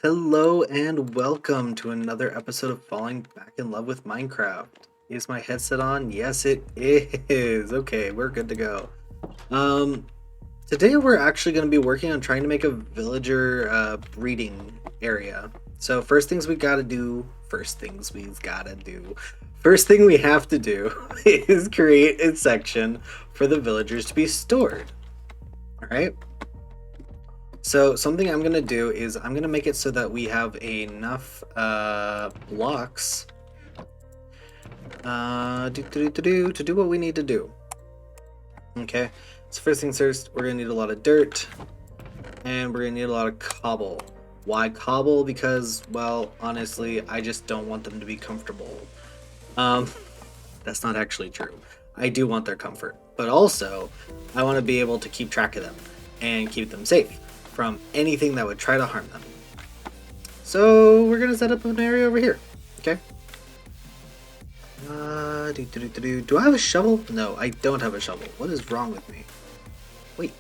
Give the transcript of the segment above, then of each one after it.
Hello and welcome to another episode of Falling Back in Love with Minecraft. Is my headset on? Yes, it is. Okay, we're good to go. Um, Today we're actually going to be working on trying to make a villager breeding area. So first thing we have to do is create a section for the villagers to be stored. All right. So something I'm gonna do is I'm gonna make it so that we have enough blocks to do what we need to do. Okay, so first things first, we're gonna need a lot of dirt, and we're gonna need a lot of cobble. Why cobble? Because, well, honestly, I just don't want them to be comfortable. Um, that's not actually true. I do want their comfort, but also I want to be able to keep track of them and keep them safe from anything that would try to harm them. So we're gonna set up an area over here. Okay. Do I have a shovel? No, I don't have a shovel. What is wrong with me? Wait,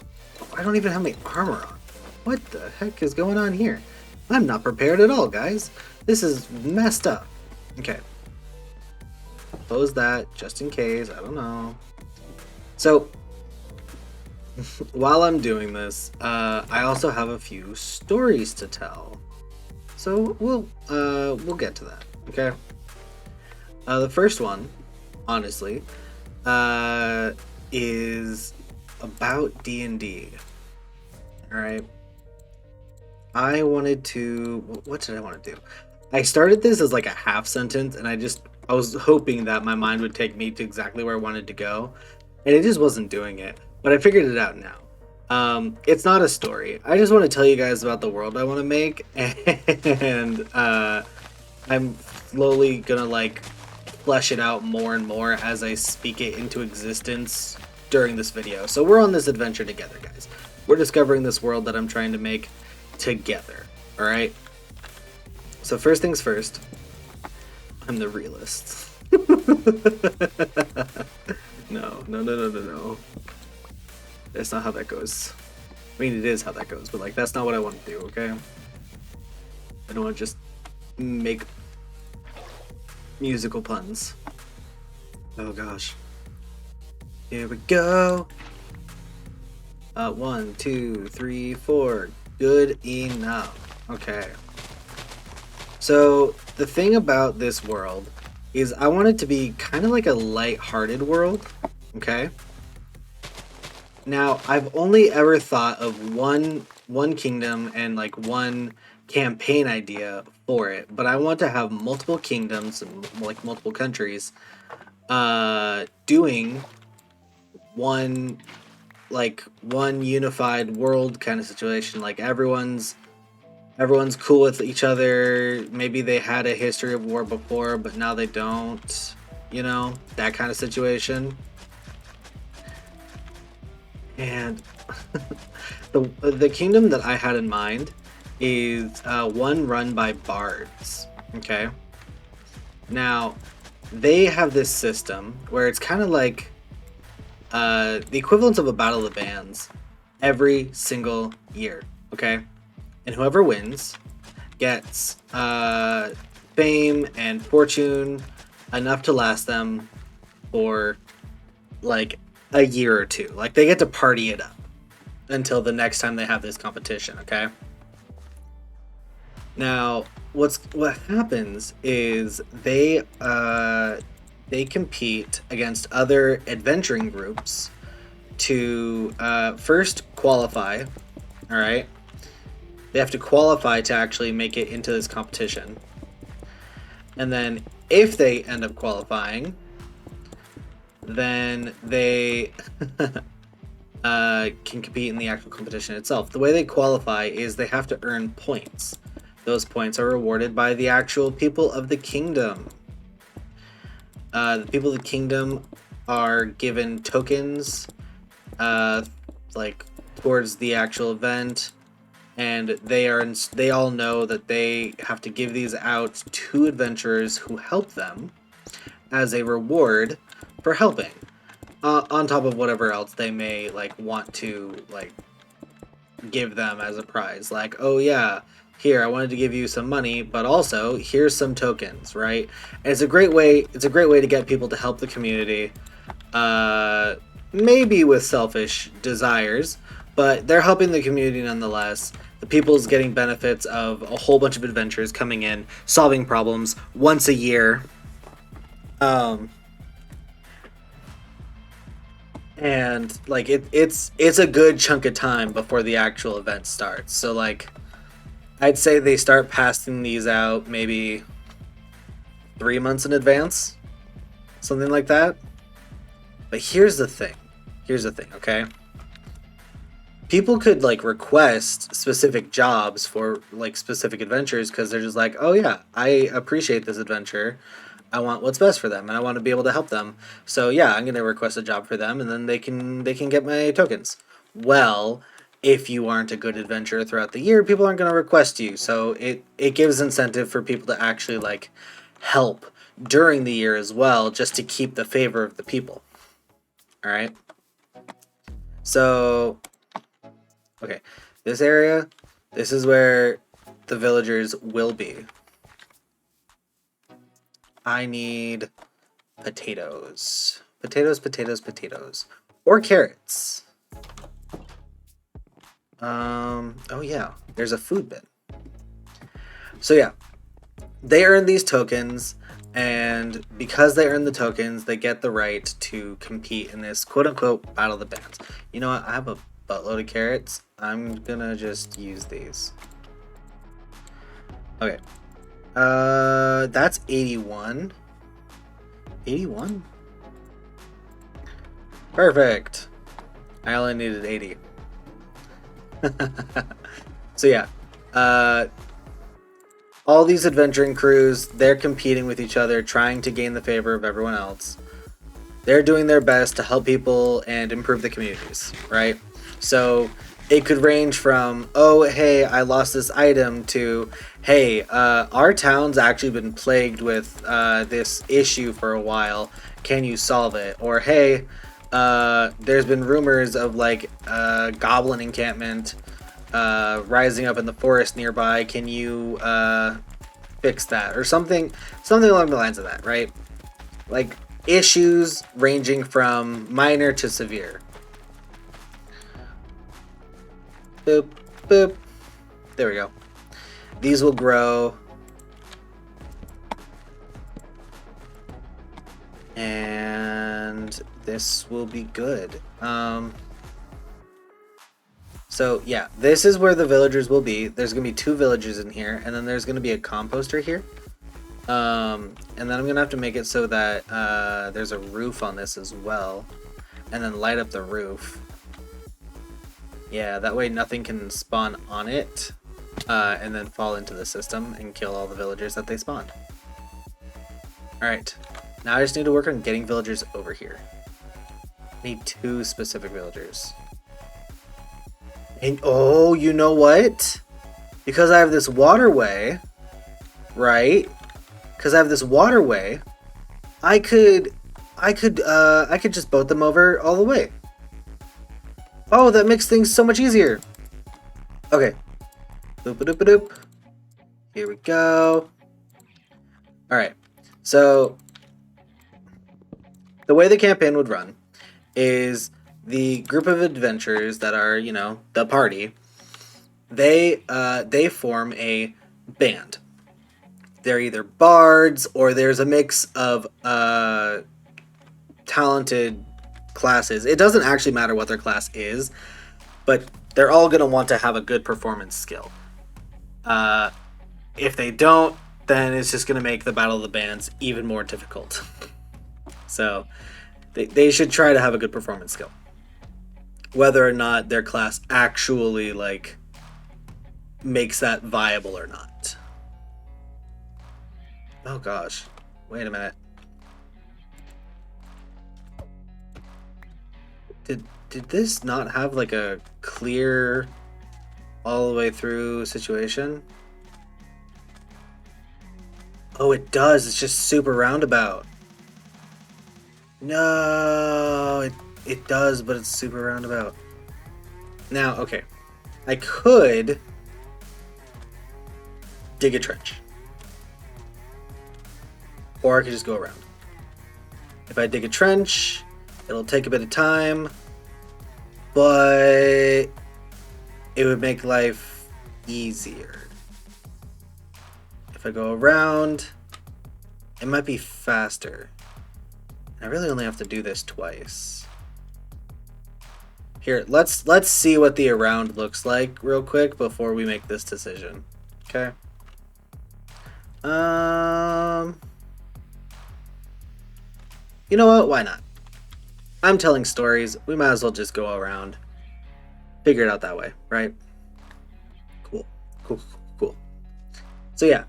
I don't even have my armor on. What the heck is going on here? I'm not prepared at all, guys. This is messed up. Okay. Close that just in case. I don't know. So while I'm doing this, I also have a few stories to tell. So we'll get to that. Okay. The first one, honestly, is about D&D. All right. I wanted to. What did I want to do? I started this as like a half sentence, and I was hoping that my mind would take me to exactly where I wanted to go, and it just wasn't doing it. But I figured it out now. It's not a story. I just want to tell you guys about the world I want to make, and I'm slowly gonna like flesh it out more and more as I speak it into existence during this video. So we're on this adventure together, guys. We're discovering this world that I'm trying to make together. All right. So first things first, I'm the realist. No. That's not how that goes. I mean, it is how that goes, but like that's not what I want to do. Okay. I don't want to just make musical puns. Oh gosh. Here we go. 1, 2, 3, 4. Good enough. Okay. So the thing about this world is I want it to be kind of like a light-hearted world. Okay. Now I've only ever thought of one kingdom and like one campaign idea for it, but I want to have multiple kingdoms and like multiple countries doing one one unified world kind of situation. Like everyone's cool with each other. Maybe they had a history of war before, but now they don't. You know, that kind of situation. And the kingdom that I had in mind is one run by bards. Okay. Now, they have this system where it's kind of like the equivalent of a battle of the bands every single year. Okay. And whoever wins gets fame and fortune enough to last them for like a year or two. Like they get to party it up until the next time they have this competition, okay? Now, what happens is they compete against other adventuring groups to first qualify, all right? They have to qualify to actually make it into this competition. And then if they end up qualifying, then they can compete in the actual competition itself. The way they qualify is they have to earn points. Those points are rewarded by the actual people of the kingdom. The people of the kingdom are given tokens like towards the actual event, and they all know that they have to give these out to adventurers who help them as a reward for helping, on top of whatever else they may like want to like give them as a prize. Like, oh yeah, here, I wanted to give you some money, but also here's some tokens, right? And it's a great way to get people to help the community, maybe with selfish desires, but they're helping the community nonetheless. The people's getting benefits of a whole bunch of adventures coming in, solving problems once a year. Um, and like it's a good chunk of time before the actual event starts. So like I'd say they start passing these out maybe 3 months in advance, something like that. But here's the thing. Okay? People could like request specific jobs for like specific adventures because they're just like, oh yeah, I appreciate this adventure. I want what's best for them, and I want to be able to help them. So yeah, I'm gonna request a job for them, and then they can get my tokens. Well, if you aren't a good adventurer throughout the year, people aren't gonna request you. So it gives incentive for people to actually like help during the year as well, just to keep the favor of the people. All right. So okay, this area, this is where the villagers will be. I need potatoes. Potatoes. Or carrots. Oh yeah, there's a food bin. So yeah, they earn these tokens, and because they earn the tokens, they get the right to compete in this quote-unquote battle of the bands. You know what? I have a buttload of carrots. I'm gonna just use these. Okay. That's 81. 81? Perfect. I only needed 80. So yeah, all these adventuring crews, they're competing with each other, trying to gain the favor of everyone else. They're doing their best to help people and improve the communities, right? So it could range from, oh, hey, I lost this item, to, hey, our town's actually been plagued with this issue for a while. Can you solve it? Or, hey, there's been rumors of like a goblin encampment rising up in the forest nearby. Can you fix that? Or something along the lines of that, right? Like issues ranging from minor to severe. Boop, boop. There we go. These will grow. And this will be good. So yeah, this is where the villagers will be. There's gonna be 2 villagers in here, and then there's gonna be a composter here. And then I'm gonna have to make it so that there's a roof on this as well, and then light up the roof. Yeah, that way nothing can spawn on it, and then fall into the system and kill all the villagers that they spawned. Alright, now I just need to work on getting villagers over here. I need 2 specific villagers. And oh, you know what? Because I have this waterway, right? Because I have this waterway, I could just boat them over all the way. Oh, that makes things so much easier. Okay. Boop-a-doop-a-doop. Here we go. Alright. So, the way the campaign would run is the group of adventurers that are, you know, the party, they form a band. They're either bards or there's a mix of talented classes. It doesn't actually matter what their class is, but they're all going to want to have a good performance skill. If they don't, then it's just going to make the Battle of the Bands even more difficult. So they should try to have a good performance skill. Whether or not their class actually like makes that viable or not. Oh gosh. Wait a minute. Did this not have like a clear all the way through situation? Oh, it does. It's just super roundabout. No, it does, but it's super roundabout. Now, okay. I could dig a trench. Or I could just go around. If I dig a trench, it'll take a bit of time, but it would make life easier. If I go around, it might be faster. I really only have to do this twice. Here, let's see what the around looks like real quick before we make this decision. Okay. You know what? Why not? I'm telling stories. We might as well just go around. Figure it out that way, right? Cool. So yeah,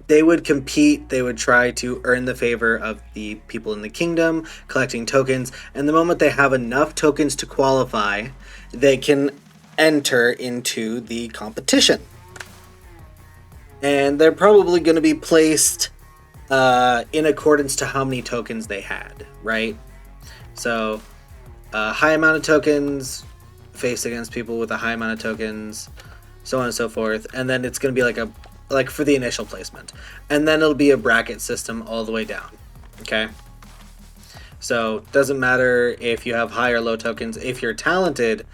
they would compete. They would try to earn the favor of the people in the kingdom, collecting tokens. And the moment they have enough tokens to qualify, they can enter into the competition. And they're probably going to be placed in accordance to how many tokens they had, right? So, high amount of tokens face against people with a high amount of tokens, so on and so forth. And then it's going to be like for the initial placement. And then it'll be a bracket system all the way down, okay? So, doesn't matter if you have high or low tokens. If you're talented,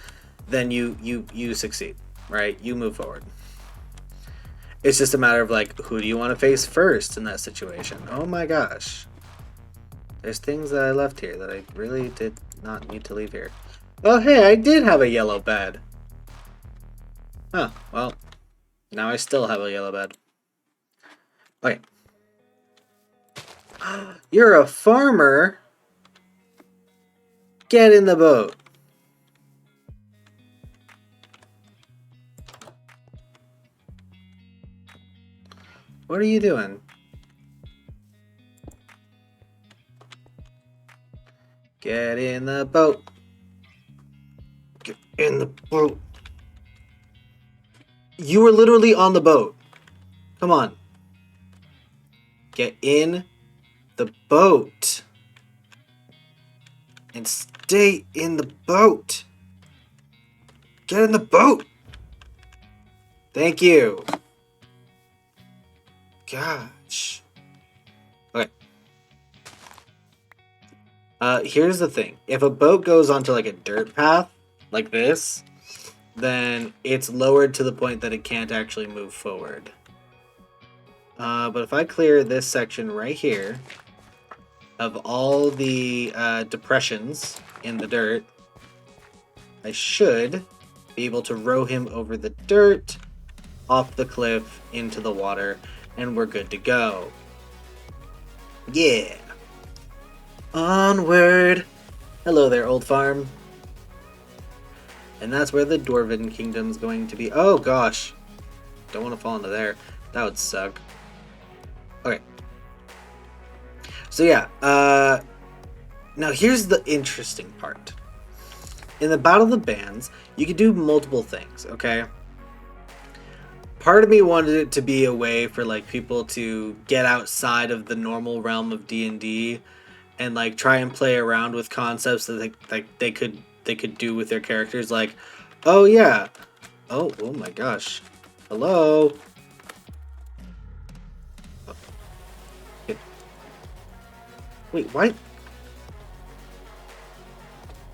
then you succeed, right? You move forward. It's just a matter of like, who do you want to face first in that situation? Oh my gosh. There's things that I left here that I really did not need to leave here. Oh hey, I did have a yellow bed. Huh, well, now I still have a yellow bed. Okay. You're a farmer? Get in the boat. What are you doing? Get in the boat. Get in the boat. You were literally on the boat. Come on. Get in the boat. And stay in the boat. Get in the boat. Thank you. Gosh. Okay. Here's the thing. If a boat goes onto like a dirt path, like this, then it's lowered to the point that it can't actually move forward. But if I clear this section right here of all the depressions in the dirt, I should be able to row him over the dirt, off the cliff, into the water, and we're good to go. Yeah. Onward. Hello there, old farm. And that's where the Dwarven Kingdom's going to be. Oh gosh. Don't want to fall into there. That would suck. Okay. So yeah, now here's the interesting part. In the Battle of the Bands, you can do multiple things, okay? Part of me wanted it to be a way for like people to get outside of the normal realm of D&D and like try and play around with concepts that they could do with their characters. Like, oh yeah, oh my gosh, hello. Wait, what?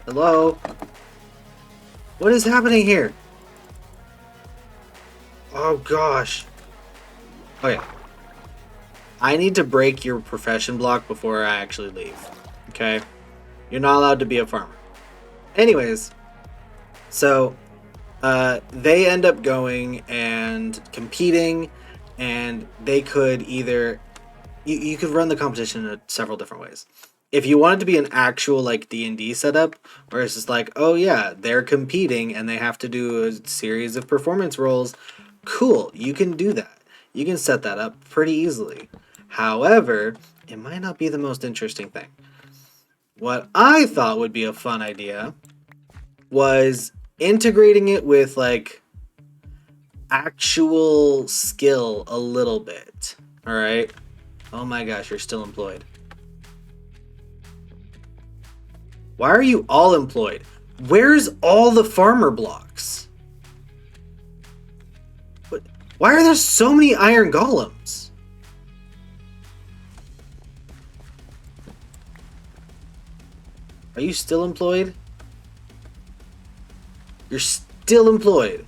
Hello? What is happening here? Oh gosh. Okay. I need to break your profession block before I actually leave. Okay? You're not allowed to be a farmer. Anyways, so they end up going and competing, and they could either you could run the competition in several different ways. If you want it to be an actual like D&D setup, where it's just like, oh yeah, they're competing and they have to do a series of performance rolls, cool, you can do that. You can set that up pretty easily. However, it might not be the most interesting thing. What I thought would be a fun idea was integrating it with like actual skill a little bit. All right. Oh my gosh, you're still employed. Why are you all employed? Where's all the farmer blocks? What? Why are there so many iron golems? Are you still employed? You're still employed.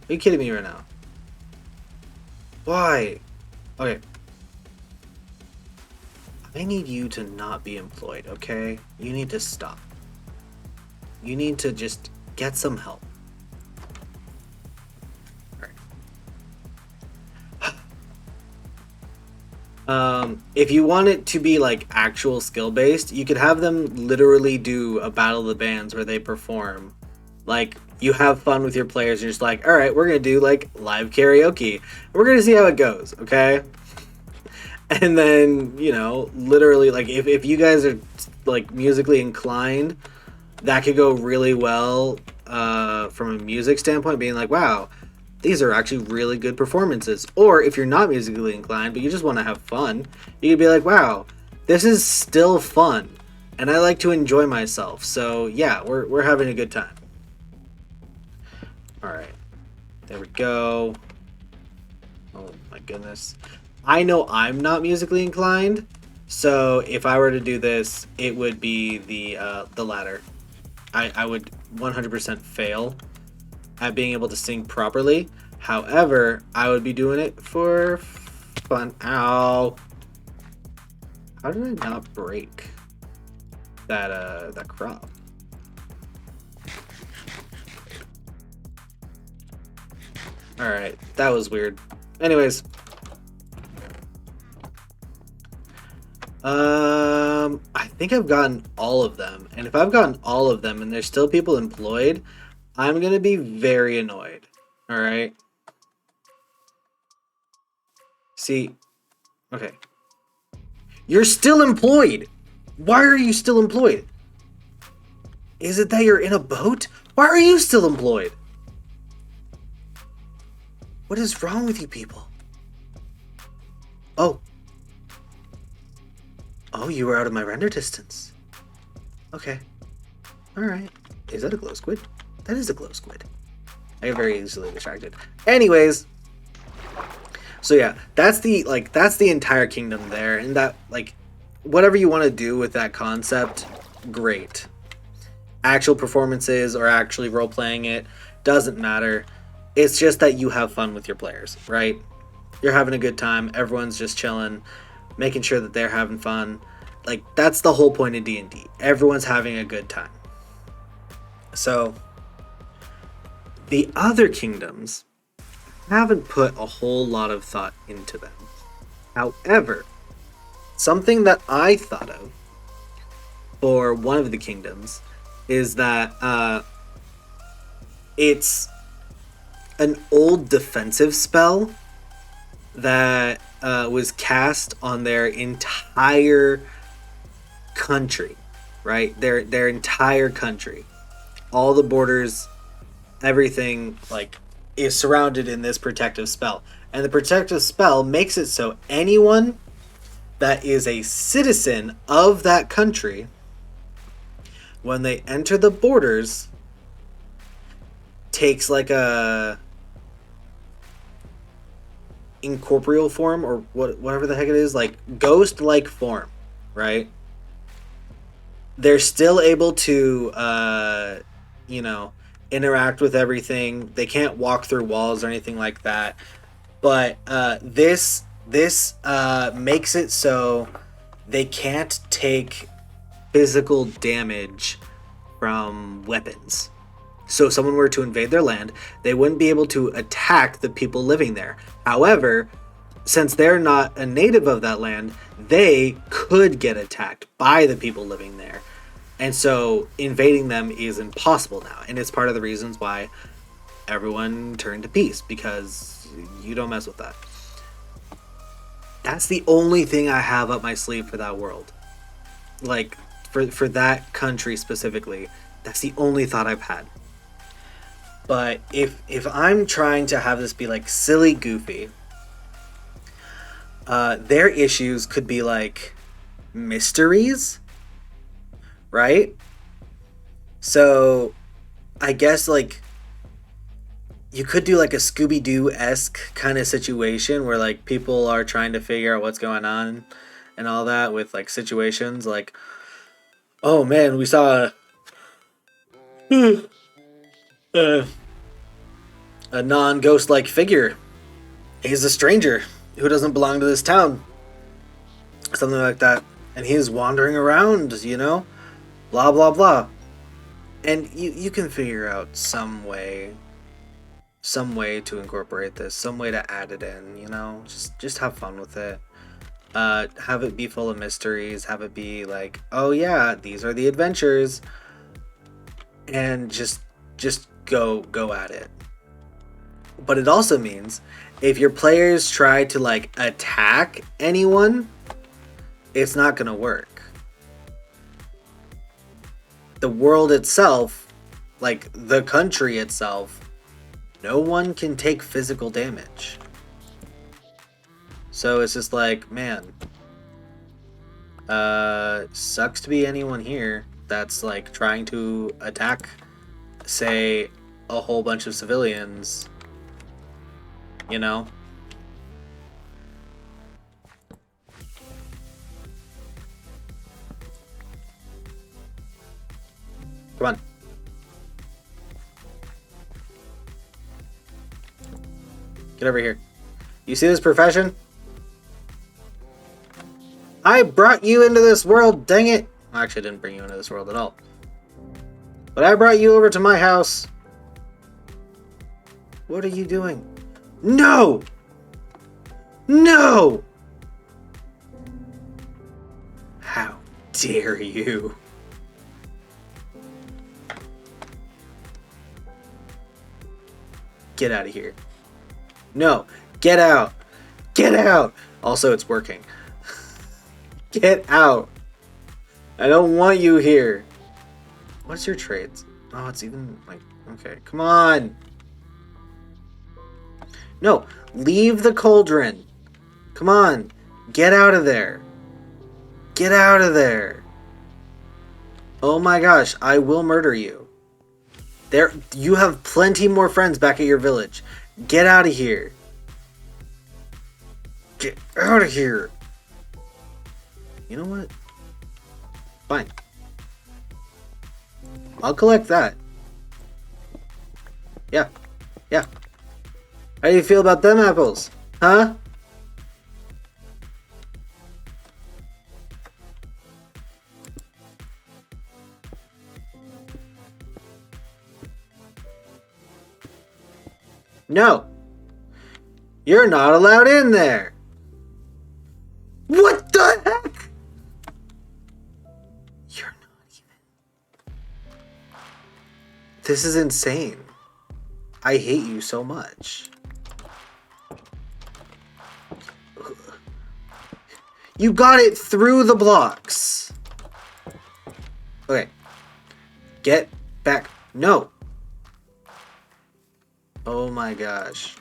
Are you kidding me right now? Why? Okay. I need you to not be employed, okay? You need to stop. You need to just get some help. If you want it to be like actual skill based, you could have them literally do a battle of the bands where they perform. Like you have fun with your players. You're just like, all right, we're gonna do like live karaoke. We're gonna see how it goes, okay? And then literally, like if you guys are like musically inclined, that could go really well from a music standpoint. Being like, wow, these are actually really good performances. Or if you're not musically inclined, but you just want to have fun, you could be like, wow, this is still fun. And I like to enjoy myself. So yeah, we're having a good time. All right. There we go. Oh my goodness. I know I'm not musically inclined. So if I were to do this, it would be the latter. I would 100% fail at being able to sing properly. However, I would be doing it for fun. Ow. How did I not break that crop? Alright, that was weird. Anyways. I think I've gotten all of them. And if I've gotten all of them and there's still people employed, I'm gonna be very annoyed. Alright. See, okay. You're still employed. Why are you still employed? Is it that you're in a boat? Why are you still employed? What is wrong with you people? Oh. Oh, you were out of my render distance. Okay. Alright. Is that a glow squid? That is a glow squid. I get very easily distracted. Anyways. So yeah, that's the entire kingdom there, and that like whatever you want to do with that concept, great. Actual performances or actually role playing it doesn't matter. It's just that you have fun with your players, right? You're having a good time. Everyone's just chilling, making sure that they're having fun. Like that's the whole point of D&D. Everyone's having a good time. So the other kingdoms haven't put a whole lot of thought into them. However, something that I thought of for one of the kingdoms is that it's an old defensive spell that was cast on their entire country, right? Their entire country, all the borders, everything like is surrounded in this protective spell. And the protective spell makes it so anyone that is a citizen of that country, when they enter the borders, takes like a incorporeal form or whatever the heck it is, like ghost-like form, right? They're still able to, interact with everything. They can't walk through walls or anything like that. But this makes it so they can't take physical damage from weapons. So if someone were to invade their land, they wouldn't be able to attack the people living there. However, since they're not a native of that land, they could get attacked by the people living there. And so invading them is impossible now. And it's part of the reasons why everyone turned to peace, because you don't mess with that. That's the only thing I have up my sleeve for that world. Like, for that country specifically, that's the only thought I've had. But if I'm trying to have this be like silly goofy, their issues could be like mysteries, right? So I guess like you could do like a Scooby-Doo-esque kind of situation where like people are trying to figure out what's going on and all that with like situations like, oh man, we saw a, a non-ghost like figure. He's a stranger who doesn't belong to this town. Something like that. And he's wandering around, you know? Blah blah blah. And you can figure out some way to incorporate this, some way to add it in, you know? Just have fun with it. Have it be full of mysteries, have it be like, oh yeah, these are the adventures, and just go at it. But it also means if your players try to like attack anyone, it's not gonna work. The world itself, like the country itself, no one can take physical damage. So it's just like, man, sucks to be anyone here that's like trying to attack, say, a whole bunch of civilians, you know? Come on. Get over here. You see this profession? I brought you into this world, dang it! Well, actually, I didn't bring you into this world at all. But I brought you over to my house. What are you doing? No! No! How dare you? Get out of here. No, get out. Get out. Also, it's working. Get out. I don't want you here. What's your trades? Oh, it's even like, okay, come on. No, leave the cauldron. Come on, get out of there. Get out of there. Oh my gosh, I will murder you. There, you have plenty more friends back at your village. Get out of here. Get out of here. You know what? Fine. I'll collect that. Yeah. Yeah. How do you feel about them apples? Huh? No. You're not allowed in there. What the heck? You're not even... This is insane. I hate you so much. You got it through the blocks. Okay. Get back. No. Oh my gosh.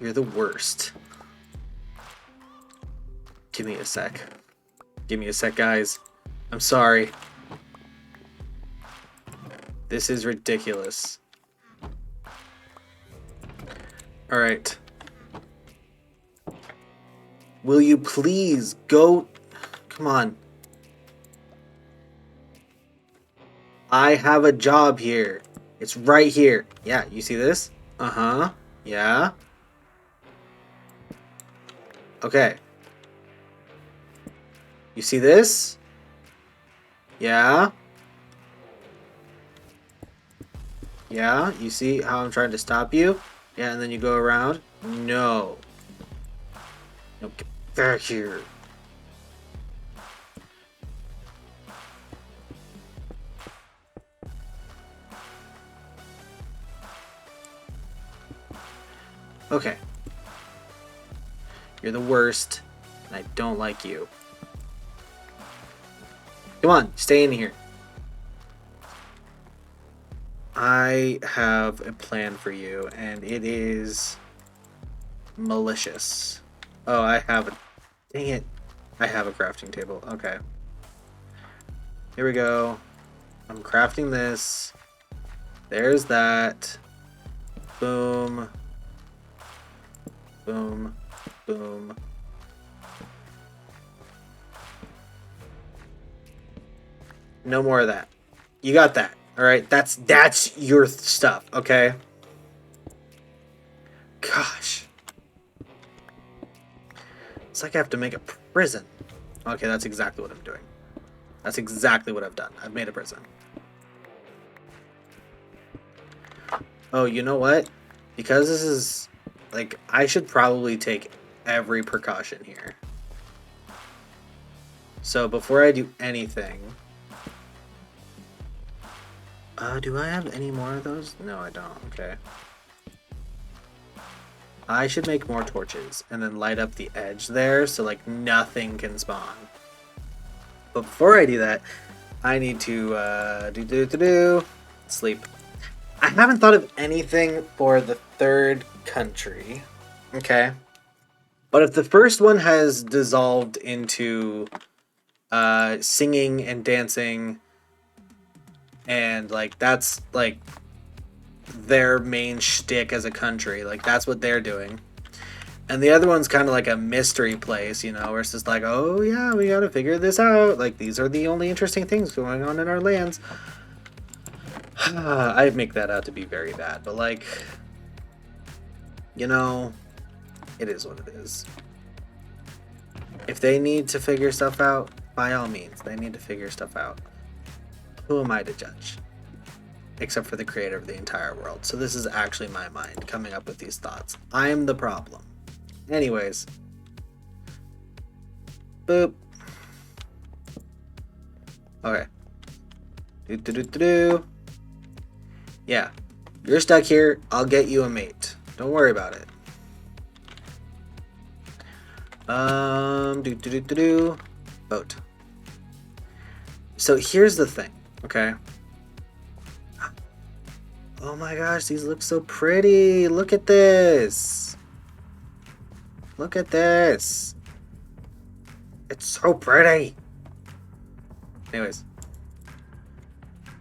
You're the worst. Give me a sec. Give me a sec, guys. I'm sorry. This is ridiculous. Alright. Will you please go... Come on. I have a job here. It's right here. Yeah, you see this? Uh-huh. Yeah. Okay. You see this? Yeah. Yeah, you see how I'm trying to stop you? Yeah, and then you go around? No. No, get back here. Okay. You're the worst, and I don't like you. Come on, stay in here. I have a plan for you, and it is malicious. Oh, I have a... Dang it. I have a crafting table. Okay. Here we go. I'm crafting this. There's that. Boom. Boom. Boom. No more of that. You got that. All right. That's your stuff. Okay. Gosh. It's like I have to make a prison. Okay, that's exactly what I'm doing. That's exactly what I've done. I've made a prison. Oh, you know what? Because this is like I should probably take every precaution here. So before I do anything, do I have any more of those? No, I don't. Okay. I should make more torches and then light up the edge there so like nothing can spawn. But before I do that, I need to sleep. I haven't thought of anything for the third country. Okay. But if the first one has dissolved into singing and dancing and like that's like their main shtick as a country, like that's what they're doing. And the other one's kind of like a mystery place, you know, where it's just like, oh yeah, we gotta figure this out. Like these are the only interesting things going on in our lands. I'd make that out to be very bad, but like, you know, it is what it is. If they need to figure stuff out, by all means, they need to figure stuff out. Who am I to judge? Except for the creator of the entire world. So this is actually my mind coming up with these thoughts. I'm the problem. Anyways. Boop. Okay. Yeah. You're stuck here. I'll get you a mate. Don't worry about it. Boat. So here's the thing, okay? Oh my gosh, these look so pretty. Look at this. Look at this. It's so pretty. Anyways.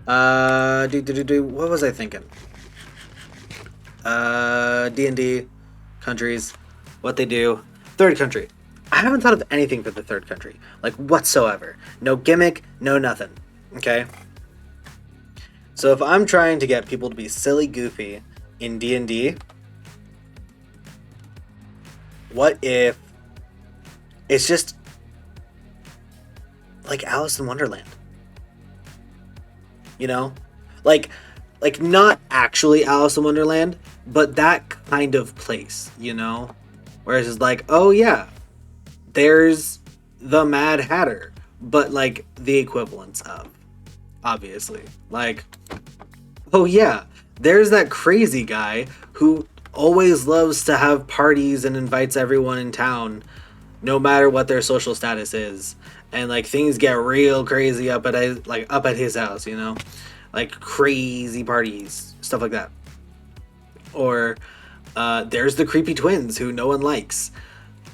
What was I thinking? D&D, countries, what they do. Third country. I haven't thought of anything for the third country. Like, whatsoever. No gimmick, no nothing. Okay? So if I'm trying to get people to be silly goofy in D&D, what if it's just like Alice in Wonderland? You know? Like not actually Alice in Wonderland, but that kind of place, you know? Whereas it's like, oh yeah, there's the Mad Hatter, but like the equivalents of, obviously. Like, oh yeah, there's that crazy guy who always loves to have parties and invites everyone in town, no matter what their social status is, and like things get real crazy up at his house, you know, like crazy parties, stuff like that. Or there's the creepy twins who no one likes.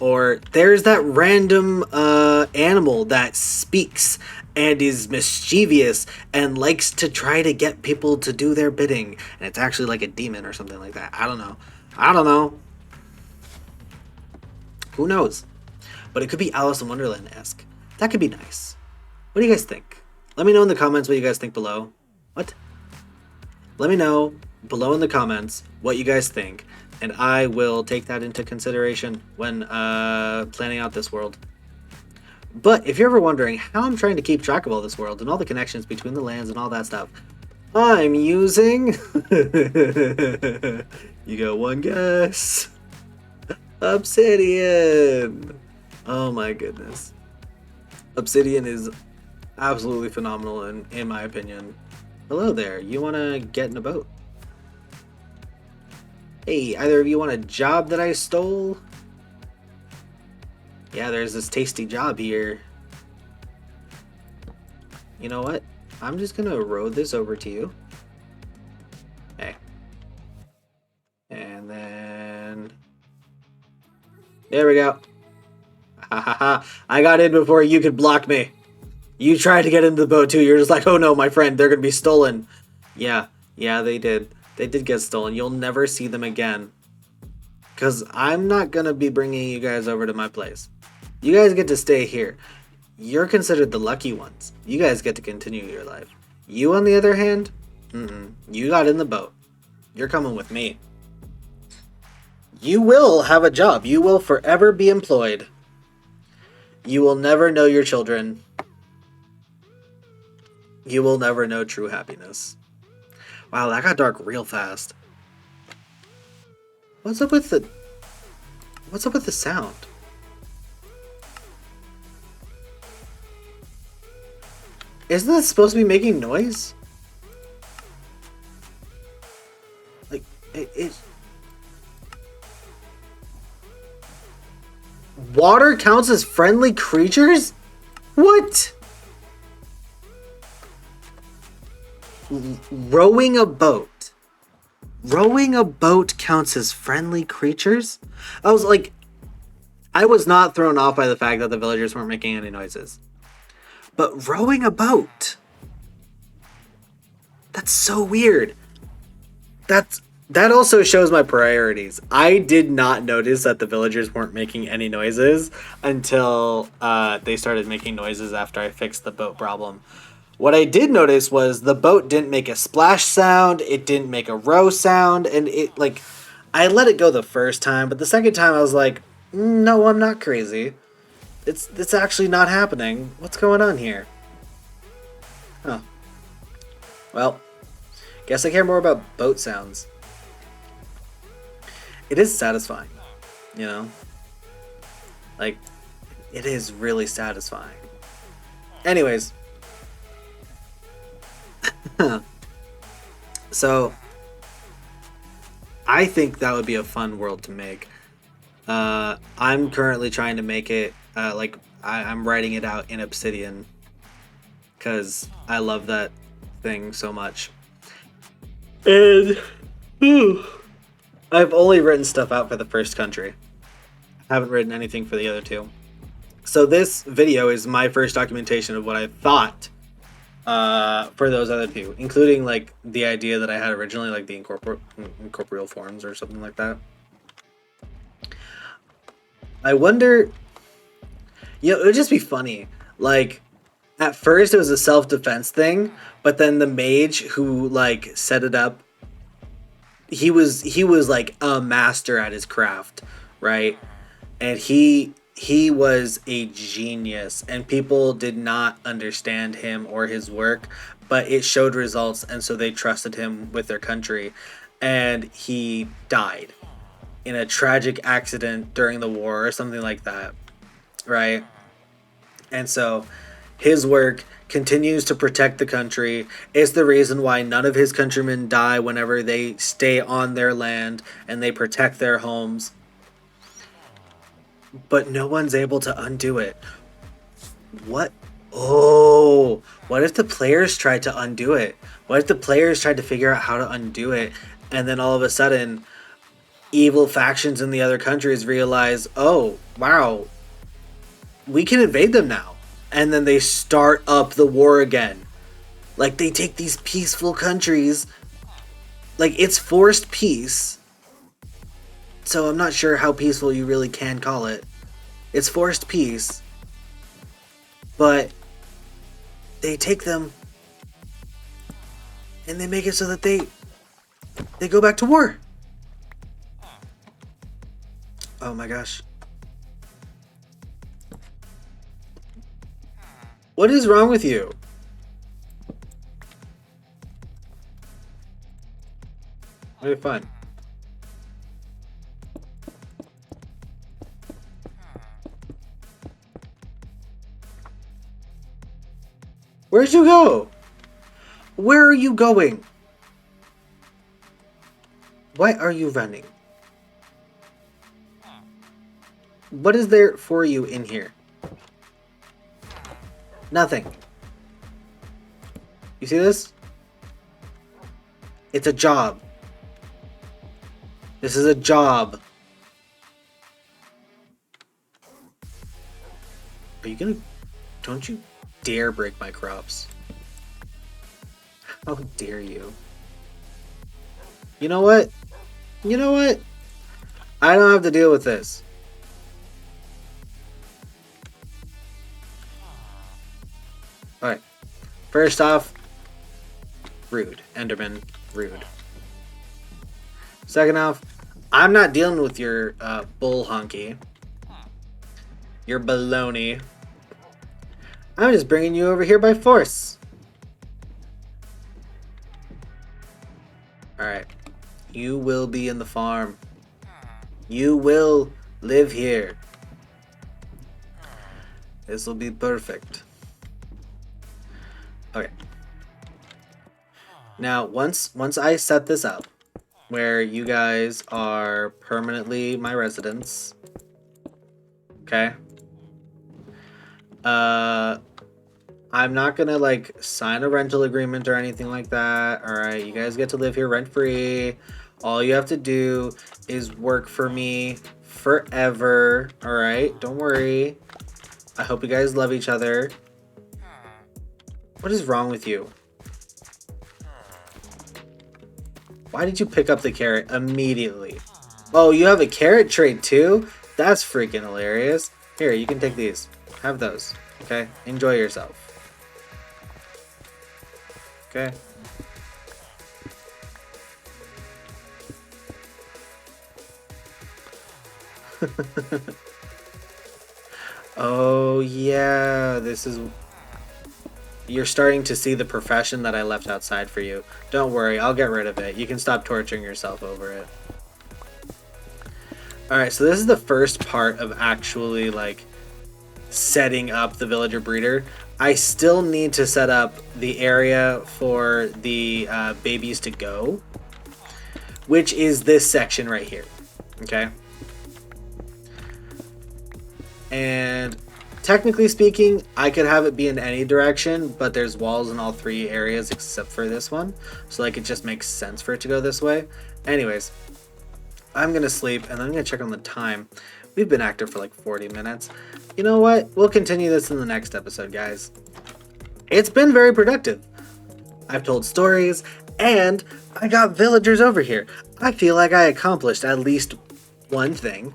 Or there's that random animal that speaks and is mischievous and likes to try to get people to do their bidding. And it's actually like a demon or something like that. I don't know. I don't know. Who knows? But it could be Alice in Wonderland-esque. That could be nice. What do you guys think? Let me know in the comments what you guys think below. What? Let me know below in the comments what you guys think, and I will take that into consideration when planning out this world. But if you're ever wondering how I'm trying to keep track of all this world and all the connections between the lands and all that stuff, I'm using... You got one guess. Obsidian! Oh my goodness. Obsidian is absolutely phenomenal in my opinion. Hello there, you want to get in a boat? Hey, either of you want a job that I stole? Yeah, there's this tasty job here. You know what? I'm just gonna row this over to you. Hey. And then... There we go. Ha ha ha. I got in before you could block me. You tried to get into the boat too. You're just like, oh no, my friend, they're gonna be stolen. Yeah, yeah, they did. They did get stolen. You'll never see them again. Because I'm not gonna be bringing you guys over to my place. You guys get to stay here. You're considered the lucky ones. You guys get to continue your life. You, on the other hand, you got in the boat. You're coming with me. You will have a job. You will forever be employed. You will never know your children. You will never know true happiness. Wow, that got dark real fast. What's up with the sound? Isn't that supposed to be making noise? Like it water counts as friendly creatures? What? Rowing a boat. Rowing a boat counts as friendly creatures? I was not thrown off by the fact that the villagers weren't making any noises. But rowing a boat? That's so weird. That also shows my priorities. I did not notice that the villagers weren't making any noises until they started making noises after I fixed the boat problem. What I did notice was the boat didn't make a splash sound, it didn't make a row sound, and I let it go the first time, but the second time I was like, no, I'm not crazy. It's actually not happening. What's going on here? Huh. Well, guess I care more about boat sounds. It is satisfying, you know? Like, it is really satisfying. Anyways. So, I think that would be a fun world to make. I'm currently trying to make it, I'm writing it out in Obsidian. Because I love that thing so much. And I've only written stuff out for the first country. I haven't written anything for the other two. So this video is my first documentation of what I thought for those other two, including like the idea that I had originally, like the incorporeal forms or something like that. I wonder, it would just be funny. Like, at first it was a self-defense thing, but then the mage who like set it up, he was like a master at his craft, right? And he was a genius, and people did not understand him or his work, but it showed results, and so they trusted him with their country. And he died in a tragic accident during the war or something like that, right? And so his work continues to protect the country. It's the reason why none of his countrymen die whenever they stay on their land and they protect their homes. But no one's able to undo it. What? Oh, what if the players tried to undo it? What if the players tried to figure out how to undo it, and then all of a sudden, evil factions in the other countries realize, oh, wow, we can invade them now. And then they start up the war again. Like, they take these peaceful countries, like, it's forced peace. So I'm not sure how peaceful you really can call it. It's forced peace. But they take them and they make it so that they go back to war. Oh my gosh. What is wrong with you? Okay, fine. Where'd you go? Where are you going? Why are you running? What is there for you in here? Nothing. You see this? It's a job. This is a job. Are you gonna... Don't you dare break my crops? How dare you? You know what? You know what? I don't have to deal with this. Alright. First off, rude. Enderman, rude. Second off, I'm not dealing with your bull honky. Your baloney. I'm just bringing you over here by force. Alright. You will be in the farm. You will live here. This will be perfect. Okay. Now, once I set this up, where you guys are permanently my residents, okay? I'm not gonna like sign a rental agreement or anything like that. All right, you guys get to live here rent free. All you have to do is work for me forever. All right, don't worry. I hope you guys love each other. What is wrong with you? Why did you pick up the carrot immediately? Oh, you have a carrot trade too? That's freaking hilarious. Here, you can take these. Have those. Okay? Enjoy yourself. Okay? Oh, yeah. This is... You're starting to see the profession that I left outside for you. Don't worry, I'll get rid of it. You can stop torturing yourself over it. Alright, so this is the first part of actually, like, setting up the villager breeder. I still need to set up the area for the babies to go, which is this section right here. Okay? And technically speaking, I could have it be in any direction, but there's walls in all three areas except for this one. So like it just makes sense for it to go this way. Anyways, I'm going to sleep and then I'm going to check on the time. We've been active for like 40 minutes. You know what? We'll continue this in the next episode, guys. It's been very productive. I've told stories and I got villagers over here. I feel like I accomplished at least one thing.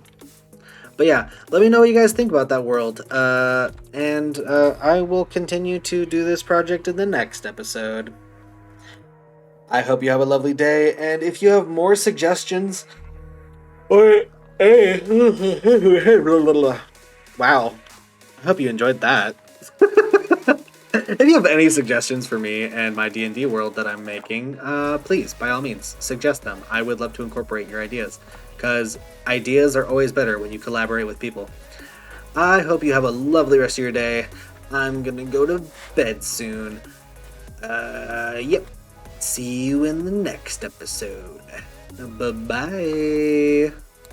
But yeah, let me know what you guys think about that world. And I will continue to do this project in the next episode. I hope you have a lovely day. And if you have more suggestions... Or... Wow. I hope you enjoyed that. If you have any suggestions for me and my D&D world that I'm making, please, by all means, suggest them. I would love to incorporate your ideas. Because ideas are always better when you collaborate with people. I hope you have a lovely rest of your day. I'm gonna go to bed soon. Yep. See you in the next episode. Bye-bye.